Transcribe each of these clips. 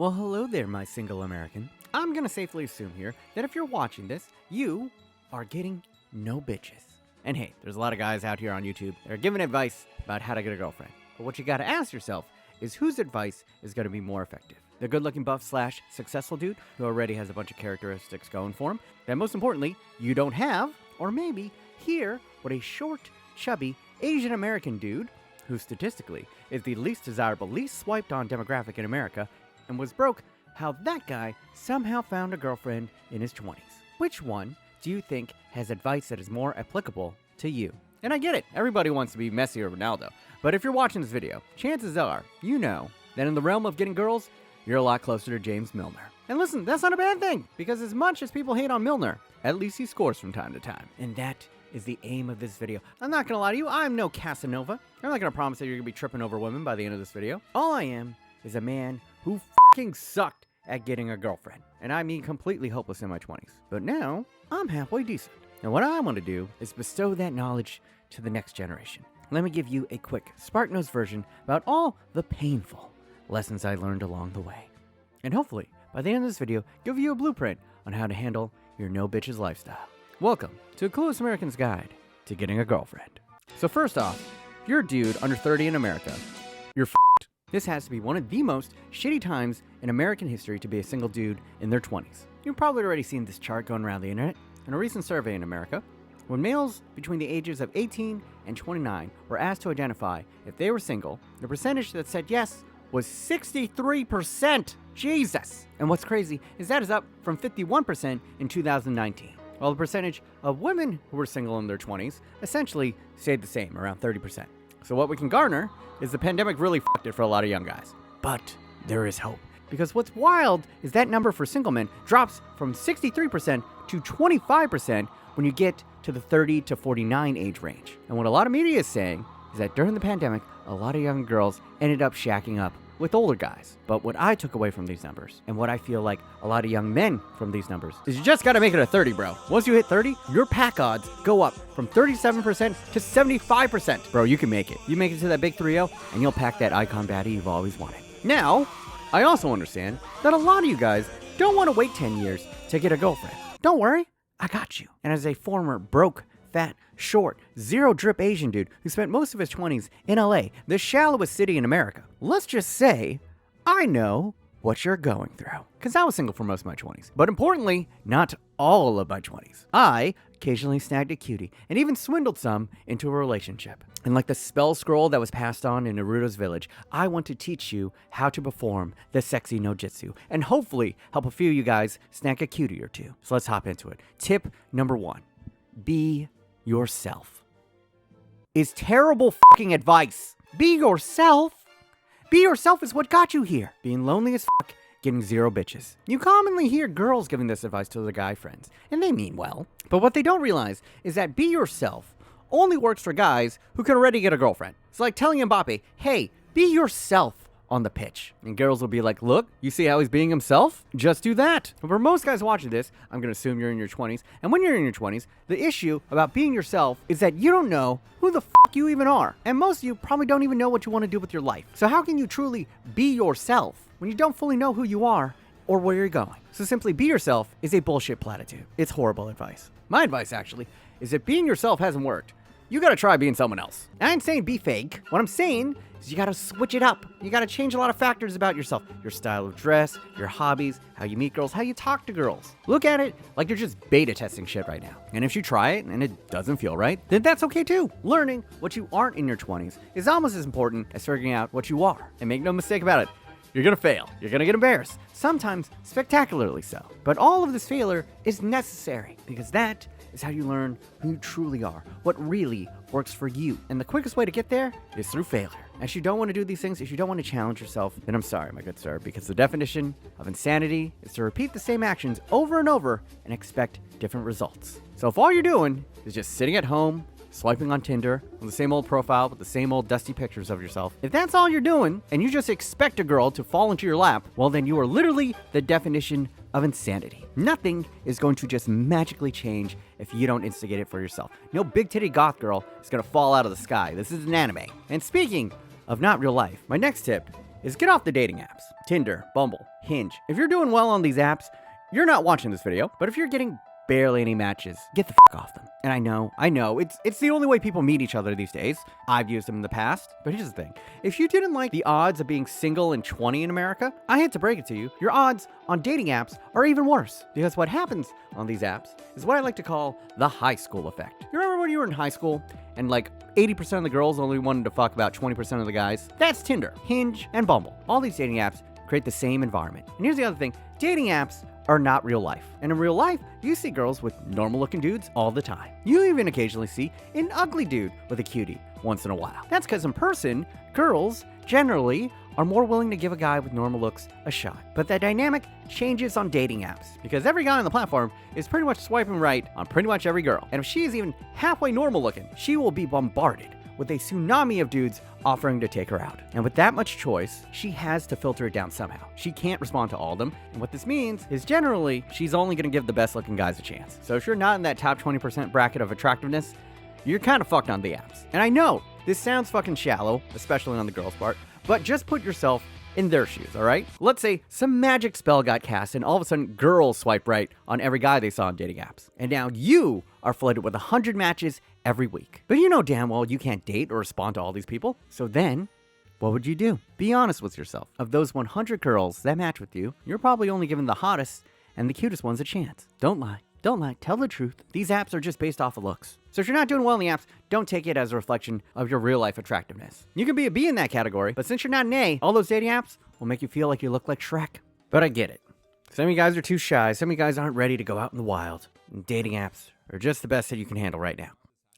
Well, hello there, my single American. I'm gonna safely assume here that if you're watching this, you are getting no bitches. And hey, there's a lot of guys out here on YouTube that are giving advice about how to get a girlfriend. But what you gotta ask yourself is whose advice is gonna be more effective? The good-looking buff / successful dude who already has a bunch of characteristics going for him that most importantly, you don't have, or maybe here, what a short, chubby, Asian American dude who statistically is the least desirable, least swiped on demographic in America and was broke, how that guy somehow found a girlfriend in his 20s. Which one do you think has advice that is more applicable to you? And I get it, everybody wants to be Messi or Ronaldo, but if you're watching this video, chances are you know that in the realm of getting girls, you're a lot closer to James Milner. And listen, that's not a bad thing, because as much as people hate on Milner, at least he scores from time to time. And that is the aim of this video. I'm not gonna lie to you, I'm no Casanova. I'm not gonna promise that you're gonna be tripping over women by the end of this video. All I am is a man who fucking sucked at getting a girlfriend. And I mean completely hopeless in my 20s. But now, I'm halfway decent. And what I want to do is bestow that knowledge to the next generation. Let me give you a quick SparkNotes version about all the painful lessons I learned along the way. And hopefully, by the end of this video, give you a blueprint on how to handle your no bitches lifestyle. Welcome to a Clueless American's Guide to Getting a Girlfriend. So first off, if you're a dude under 30 in America, you're f***ed. This has to be one of the most shitty times in American history to be a single dude in their 20s. You've probably already seen this chart going around the internet. In a recent survey in America, when males between the ages of 18 and 29 were asked to identify if they were single, the percentage that said yes was 63%. Jesus! And what's crazy is that is up from 51% in 2019. While the percentage of women who were single in their 20s essentially stayed the same, around 30%. So what we can garner is the pandemic really fucked it for a lot of young guys. But there is hope. Because what's wild is that number for single men drops from 63% to 25% when you get to the 30 to 49 age range. And what a lot of media is saying is that during the pandemic, a lot of young girls ended up shacking up with older guys. But what I took away from these numbers, and what I feel like a lot of young men from these numbers, is you just gotta make it a 30, bro. Once you hit 30, your pack odds go up from 37% to 75%. Bro, you can make it. You make it to that big 3-0, and you'll pack that icon baddie you've always wanted. Now, I also understand that a lot of you guys don't want to wait 10 years to get a girlfriend. Don't worry, I got you. And as a former broke, fat, short, zero drip Asian dude who spent most of his 20s in LA, the shallowest city in America, let's just say I know what you're going through. Because I was single for most of my 20s. But importantly, not all of my 20s. I occasionally snagged a cutie and even swindled some into a relationship. And like the spell scroll that was passed on in Naruto's village, I want to teach you how to perform the sexy no jitsu and hopefully help a few of you guys snag a cutie or two. So let's hop into it. Tip number 1, be yourself. Is terrible fucking advice. Be yourself. Be yourself is what got you here. Being lonely as fuck, getting zero bitches. You commonly hear girls giving this advice to their guy friends, and they mean well. But what they don't realize is that be yourself only works for guys who can already get a girlfriend. It's like telling Mbappe, hey, be yourself on the pitch. And girls will be like, look, you see how he's being himself? Just do that. But for most guys watching this, I'm gonna assume you're in your 20s. And when you're in your 20s, the issue about being yourself is that you don't know who the fuck you even are. And most of you probably don't even know what you want to do with your life. So how can you truly be yourself when you don't fully know who you are or where you're going? So simply be yourself is a bullshit platitude. It's horrible advice. My advice actually is that being yourself hasn't worked. You gotta try being someone else. I ain't saying be fake. What I'm saying is you gotta switch it up. You gotta change a lot of factors about yourself. Your style of dress, your hobbies, how you meet girls, how you talk to girls. Look at it like you're just beta testing shit right now. And if you try it and it doesn't feel right, then that's okay too. Learning what you aren't in your 20s is almost as important as figuring out what you are. And make no mistake about it, you're gonna fail. You're gonna get embarrassed. Sometimes spectacularly so. But all of this failure is necessary because that is how you learn who you truly are, what really works for you. And the quickest way to get there is through failure. If you don't want to do these things, if you don't want to challenge yourself, then I'm sorry, my good sir, because the definition of insanity is to repeat the same actions over and over and expect different results. So if all you're doing is just sitting at home, swiping on Tinder with the same old profile with the same old dusty pictures of yourself, if that's all you're doing and you just expect a girl to fall into your lap, well then you are literally the definition of insanity. Nothing is going to just magically change if you don't instigate it for yourself. No big titty goth girl is going to fall out of the sky. This is an anime. And speaking of not real life, my next tip is get off the dating apps. Tinder, Bumble, Hinge. If you're doing well on these apps, you're not watching this video, but if you're getting barely any matches, get the fuck off them. And I know, it's the only way people meet each other these days. I've used them in the past, but here's the thing. If you didn't like the odds of being single and 20 in America, I hate to break it to you, your odds on dating apps are even worse. Because what happens on these apps is what I like to call the high school effect. You remember when you were in high school and like 80% of the girls only wanted to fuck about 20% of the guys? That's Tinder, Hinge, and Bumble. All these dating apps create the same environment. And here's the other thing, dating apps are not real life. And in real life, you see girls with normal looking dudes all the time. You even occasionally see an ugly dude with a cutie once in a while. That's because in person, girls generally are more willing to give a guy with normal looks a shot. But that dynamic changes on dating apps because every guy on the platform is pretty much swiping right on pretty much every girl. And if she is even halfway normal looking, she will be bombarded with a tsunami of dudes offering to take her out. And with that much choice, she has to filter it down somehow. She can't respond to all of them. And what this means is generally, she's only gonna give the best looking guys a chance. So if you're not in that top 20% bracket of attractiveness, you're kind of fucked on the apps. And I know this sounds fucking shallow, especially on the girls' part, but just put yourself in their shoes, all right? Let's say some magic spell got cast and all of a sudden girls swipe right on every guy they saw on dating apps. And now you are flooded with 100 matches every week. But you know damn well you can't date or respond to all these people. So then, what would you do? Be honest with yourself. Of those 100 girls that match with you, you're probably only giving the hottest and the cutest ones a chance. Don't lie. Don't lie. Tell the truth. These apps are just based off of looks. So if you're not doing well in the apps, don't take it as a reflection of your real life attractiveness. You can be a B in that category, but since you're not an A, all those dating apps will make you feel like you look like Shrek. But I get it. Some of you guys are too shy. Some of you guys aren't ready to go out in the wild. And dating apps are just the best that you can handle right now.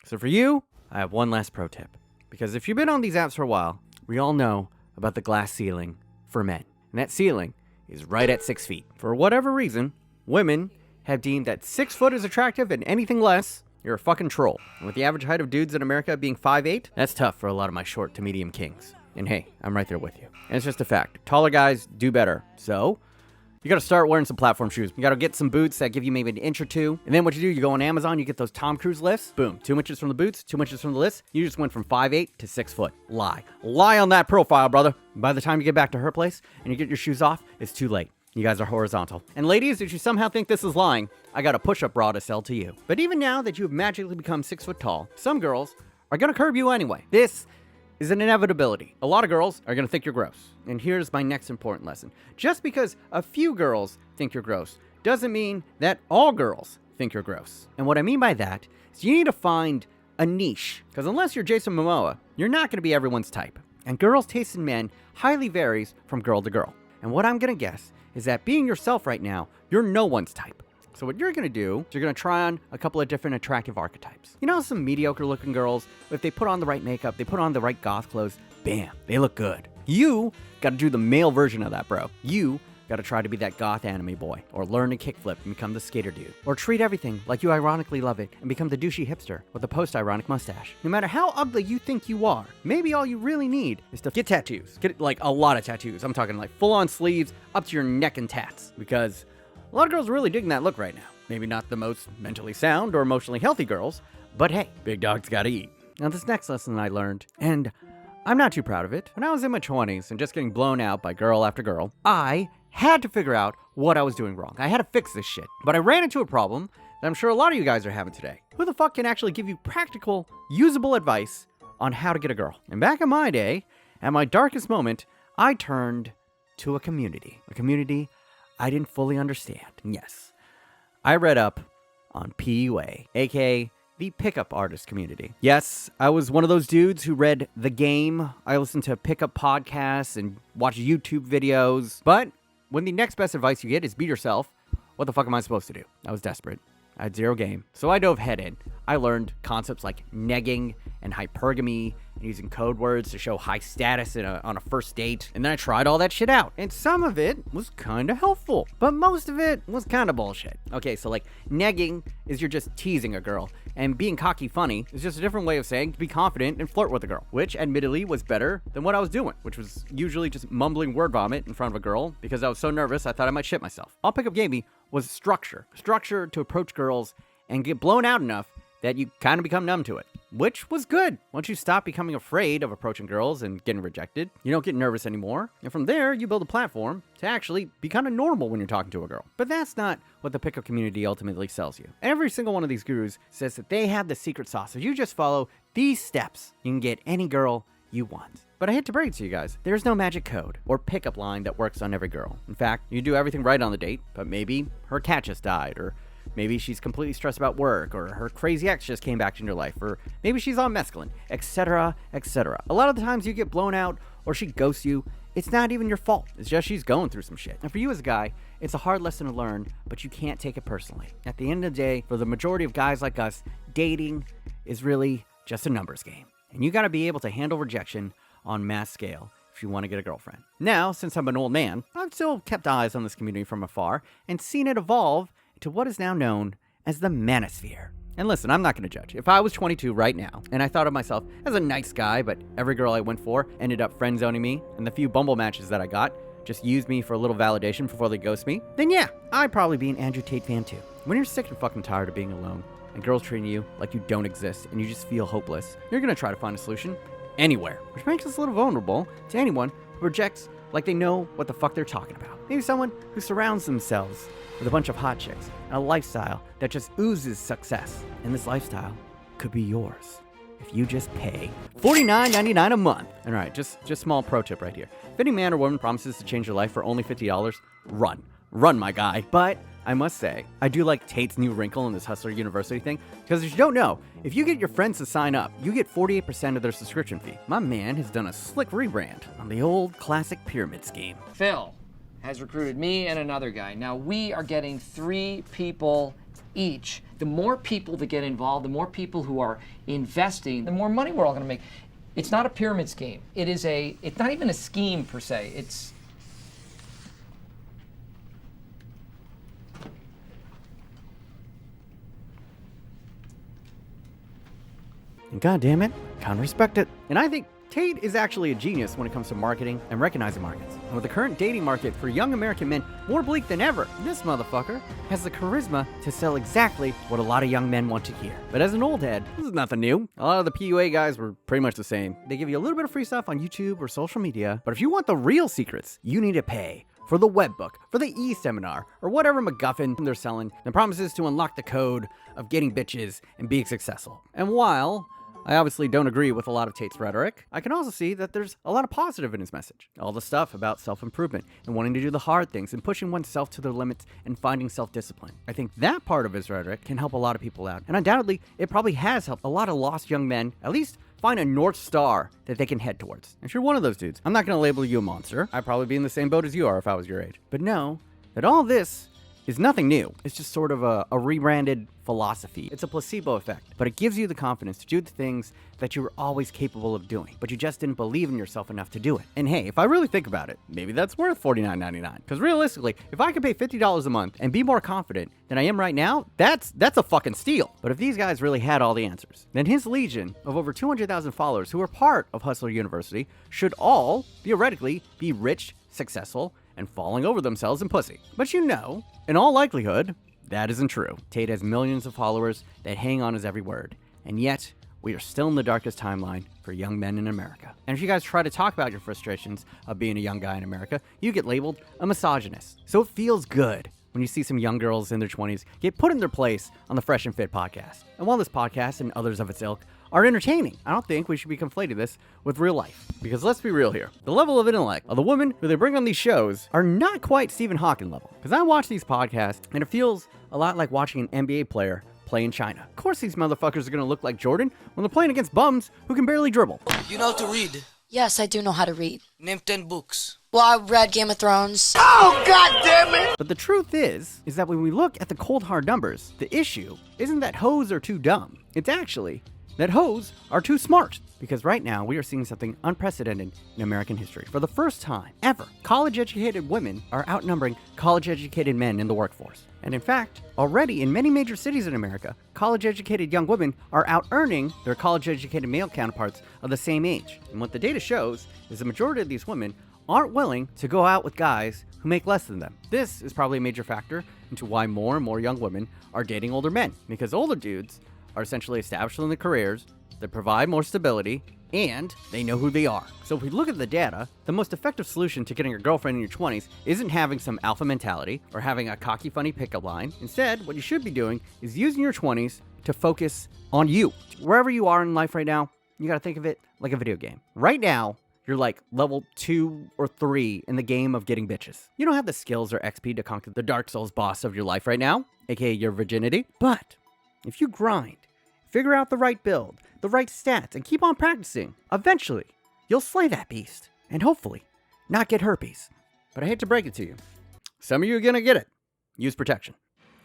So for you, I have one last pro tip. Because if you've been on these apps for a while, we all know about the glass ceiling for men. And that ceiling is right at 6 feet. For whatever reason, women have deemed that 6 foot is attractive and anything less, you're a fucking troll. And with the average height of dudes in America being 5'8", that's tough for a lot of my short to medium kings. And hey, I'm right there with you. And it's just a fact. Taller guys do better. So you got to start wearing some platform shoes. You got to get some boots that give you maybe an inch or two. And then what you do, you go on Amazon, you get those Tom Cruise lifts. Boom. 2 inches from the boots, 2 inches from the lifts. You just went from 5'8" to 6 foot. Lie. Lie on that profile, brother. By the time you get back to her place and you get your shoes off, it's too late. You guys are horizontal. And ladies, if you somehow think this is lying, I got a push-up bra to sell to you. But even now that you have magically become 6 foot tall, some girls are gonna curb you anyway. This is an inevitability. A lot of girls are gonna think you're gross. And here's my next important lesson. Just because a few girls think you're gross doesn't mean that all girls think you're gross. And what I mean by that is you need to find a niche. Because unless you're Jason Momoa, you're not gonna be everyone's type. And girls' taste in men highly varies from girl to girl. And what I'm gonna guess is that being yourself right now, you're no one's type. So what you're gonna do is you're gonna try on a couple of different attractive archetypes. You know, some mediocre looking girls, if they put on the right makeup, they put on the right goth clothes, bam, they look good. You gotta do the male version of that, bro. You gotta try to be that goth anime boy, or learn to kickflip and become the skater dude, or treat everything like you ironically love it and become the douchey hipster with a post-ironic mustache. No matter how ugly you think you are, maybe all you really need is to get tattoos. Get like a lot of tattoos. I'm talking like full-on sleeves up to your neck and tats, because a lot of girls are really digging that look right now. Maybe not the most mentally sound or emotionally healthy girls, but hey, big dogs gotta eat. Now this next lesson I learned, and I'm not too proud of it, when I was in my 20s and just getting blown out by girl after girl, I had to figure out what I was doing wrong. I had to fix this shit. But I ran into a problem that I'm sure a lot of you guys are having today. Who the fuck can actually give you practical, usable advice on how to get a girl? And back in my day, at my darkest moment, I turned to a community I didn't fully understand. Yes, I read up on PUA, aka the pickup artist community. Yes, I was one of those dudes who read The Game. I listened to pickup podcasts and watched YouTube videos. But when the next best advice you get is be yourself, what the fuck am I supposed to do? I was desperate. I had zero game. So I dove head in. I learned concepts like negging and hypergamy and using code words to show high status on a first date. And then I tried all that shit out. And some of it was kind of helpful, but most of it was kind of bullshit. Okay, so like negging is you're just teasing a girl. And being cocky funny is just a different way of saying to be confident and flirt with a girl, which admittedly was better than what I was doing, which was usually just mumbling word vomit in front of a girl because I was so nervous I thought I might shit myself. All pickup gave me was structure to approach girls and get blown out enough that you kind of become numb to it. which was good. Once you stop becoming afraid of approaching girls and getting rejected, you don't get nervous anymore. And from there, you build a platform to actually be kind of normal when you're talking to a girl. But that's not what the pickup community ultimately sells you. Every single one of these gurus says that they have the secret sauce. If you just follow these steps, you can get any girl you want. But I hate to break it to you guys, there's no magic code or pickup line that works on every girl. In fact, you do everything right on the date, but maybe her cat just died, or maybe she's completely stressed about work, or her crazy ex just came back into your life, or maybe she's on mescaline, etc., etc. A lot of the times you get blown out or she ghosts you. It's not even your fault. It's just she's going through some shit. And for you as a guy, it's a hard lesson to learn, but you can't take it personally. At the end of the day, for the majority of guys like us, dating is really just a numbers game. And you gotta be able to handle rejection on mass scale if you want to get a girlfriend. Now, since I'm an old man, I've still kept eyes on this community from afar and seen it evolve to what is now known as the Manosphere. And listen, I'm not going to judge. If I was 22 right now, and I thought of myself as a nice guy, but every girl I went for ended up friend zoning me, and the few Bumble matches that I got just used me for a little validation before they ghost me, then yeah, I'd probably be an Andrew Tate fan too. When you're sick and fucking tired of being alone, and girls treating you like you don't exist, and you just feel hopeless, you're going to try to find a solution anywhere, which makes us a little vulnerable to anyone who rejects like they know what the fuck they're talking about. Maybe someone who surrounds themselves with a bunch of hot chicks and a lifestyle that just oozes success. And this lifestyle could be yours if you just pay $49.99 a month. All right, just small pro tip right here. If any man or woman promises to change your life for only $50, run. Run, my guy. But I must say, I do like Tate's new wrinkle in this Hustler University thing, because if you don't know, if you get your friends to sign up, you get 48% of their subscription fee. My man has done a slick rebrand on the old classic pyramid scheme. Phil has recruited me and another guy. Now we are getting 3 people each. The more people that get involved, the more people who are investing, the more money we're all gonna make. It's not a pyramid scheme. It's not even a scheme per se. It's And God damn it, kind of respect it. And I think Tate is actually a genius when it comes to marketing and recognizing markets. And with the current dating market for young American men more bleak than ever, this motherfucker has the charisma to sell exactly what a lot of young men want to hear. But as an old head, this is nothing new. A lot of the PUA guys were pretty much the same. They give you a little bit of free stuff on YouTube or social media, but if you want the real secrets, you need to pay for the webbook, for the e-seminar, or whatever MacGuffin they're selling that promises to unlock the code of getting bitches and being successful. And while I obviously don't agree with a lot of Tate's rhetoric, I can also see that there's a lot of positive in his message. All the stuff about self-improvement and wanting to do the hard things and pushing oneself to their limits and finding self-discipline. I think that part of his rhetoric can help a lot of people out. And undoubtedly, it probably has helped a lot of lost young men at least find a North Star that they can head towards. If you're one of those dudes, I'm not going to label you a monster. I'd probably be in the same boat as you are if I was your age. But know that all this is nothing new. It's just sort of a rebranded philosophy. It's a placebo effect, but it gives you the confidence to do the things that you were always capable of doing, but you just didn't believe in yourself enough to do it. And hey, if I really think about it, maybe that's worth $49.99. Because realistically, if I could pay $50 a month and be more confident than I am right now, that's a fucking steal. But if these guys really had all the answers, then his legion of over 200,000 followers who are part of Hustler University should all, theoretically, be rich, successful, and falling over themselves in pussy. But you know, in all likelihood, that isn't true. Tate has millions of followers that hang on his every word, and yet we are still in the darkest timeline for young men in America. And if you guys try to talk about your frustrations of being a young guy in America, you get labeled a misogynist. So it feels good when you see some young girls in their 20s get put in their place on the Fresh and Fit podcast. And while this podcast and others of its ilk are entertaining, I don't think we should be conflating this with real life. Because let's be real here, the level of intellect of the women who they bring on these shows are not quite Stephen Hawking level. Because I watch these podcasts and it feels a lot like watching an NBA player play in China. Of course these motherfuckers are gonna look like Jordan when they're playing against bums who can barely dribble. You know how to read? Yes, I do know how to read. Name 10 books. Well, I read Game of Thrones. Oh, God damn it! But the truth is that when we look at the cold hard numbers, the issue isn't that hoes are too dumb. It's actually that hoes are too smart. Because right now, we are seeing something unprecedented in American history. For the first time ever, college-educated women are outnumbering college-educated men in the workforce. And in fact, already in many major cities in America, college-educated young women are out-earning their college-educated male counterparts of the same age. And what the data shows is the majority of these women aren't willing to go out with guys who make less than them. This is probably a major factor into why more and more young women are dating older men, because older dudes are essentially established in their careers, they provide more stability, and they know who they are. So if we look at the data, the most effective solution to getting a girlfriend in your 20s isn't having some alpha mentality or having a cocky, funny pickup line. Instead, what you should be doing is using your 20s to focus on you. Wherever you are in life right now, you gotta think of it like a video game. Right now, you're like level 2 or 3 in the game of getting bitches. You don't have the skills or XP to conquer the Dark Souls boss of your life right now, aka your virginity. But if you grind, figure out the right build, the right stats, and keep on practicing, eventually, you'll slay that beast, and hopefully, not get herpes. But I hate to break it to you. Some of you are gonna get it. Use protection.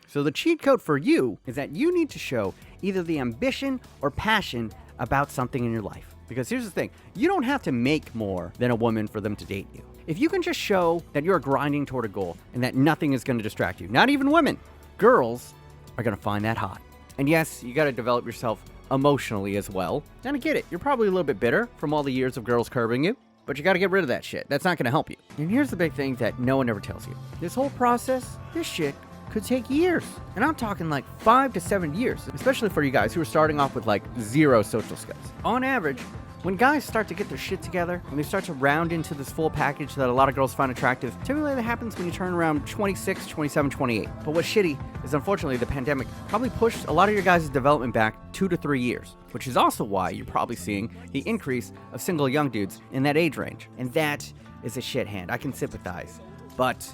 So the cheat code for you is that you need to show either the ambition or passion about something in your life. Because here's the thing, you don't have to make more than a woman for them to date you. If you can just show that you're grinding toward a goal and that nothing is gonna distract you, not even women, girls are gonna find that hot. And yes, you gotta develop yourself emotionally as well. And I get it, you're probably a little bit bitter from all the years of girls curbing you, but you gotta get rid of that shit. That's not gonna help you. And here's the big thing that no one ever tells you. This whole process, this shit could take years. And I'm talking like 5 to 7 years, especially for you guys who are starting off with like 0 social skills. On average, when guys start to get their shit together, when they start to round into this full package that a lot of girls find attractive, typically that happens when you turn around 26, 27, 28. But what's shitty is unfortunately the pandemic probably pushed a lot of your guys' development back 2 to 3 years, which is also why you're probably seeing the increase of single young dudes in that age range. And that is a shit hand. I can sympathize, but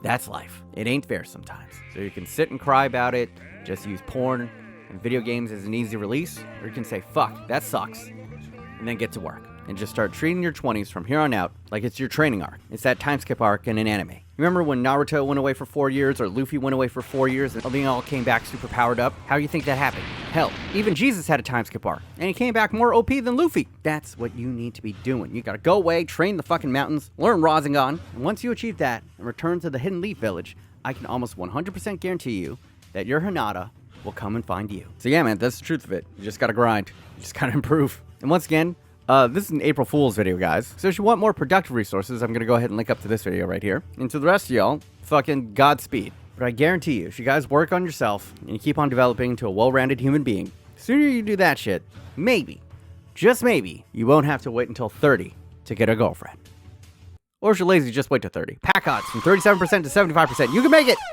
that's life. It ain't fair sometimes. So you can sit and cry about it, just use porn and video games as an easy release, or you can say, fuck, that sucks, and then get to work. And just start treating your 20s from here on out like it's your training arc. It's that time skip arc in an anime. Remember when Naruto went away for 4 years, or Luffy went away for 4 years, and they all came back super powered up? How do you think that happened? Hell, even Jesus had a time skip arc, and he came back more OP than Luffy. That's what you need to be doing. You gotta go away, train the fucking mountains, learn Rasengan, and once you achieve that, and return to the Hidden Leaf Village, I can almost 100% guarantee you that your Hinata will come and find you. So yeah, man, that's the truth of it. You just gotta grind. You just gotta improve. And once again, this is an April Fool's video, guys. So if you want more productive resources, I'm gonna go ahead and link up to this video right here. And to the rest of y'all, fucking Godspeed. But I guarantee you, if you guys work on yourself and you keep on developing into a well-rounded human being, the sooner you do that shit, maybe, just maybe, you won't have to wait until 30 to get a girlfriend. Or if you're lazy, just wait till 30. Pack odds from 37% to 75%. You can make it!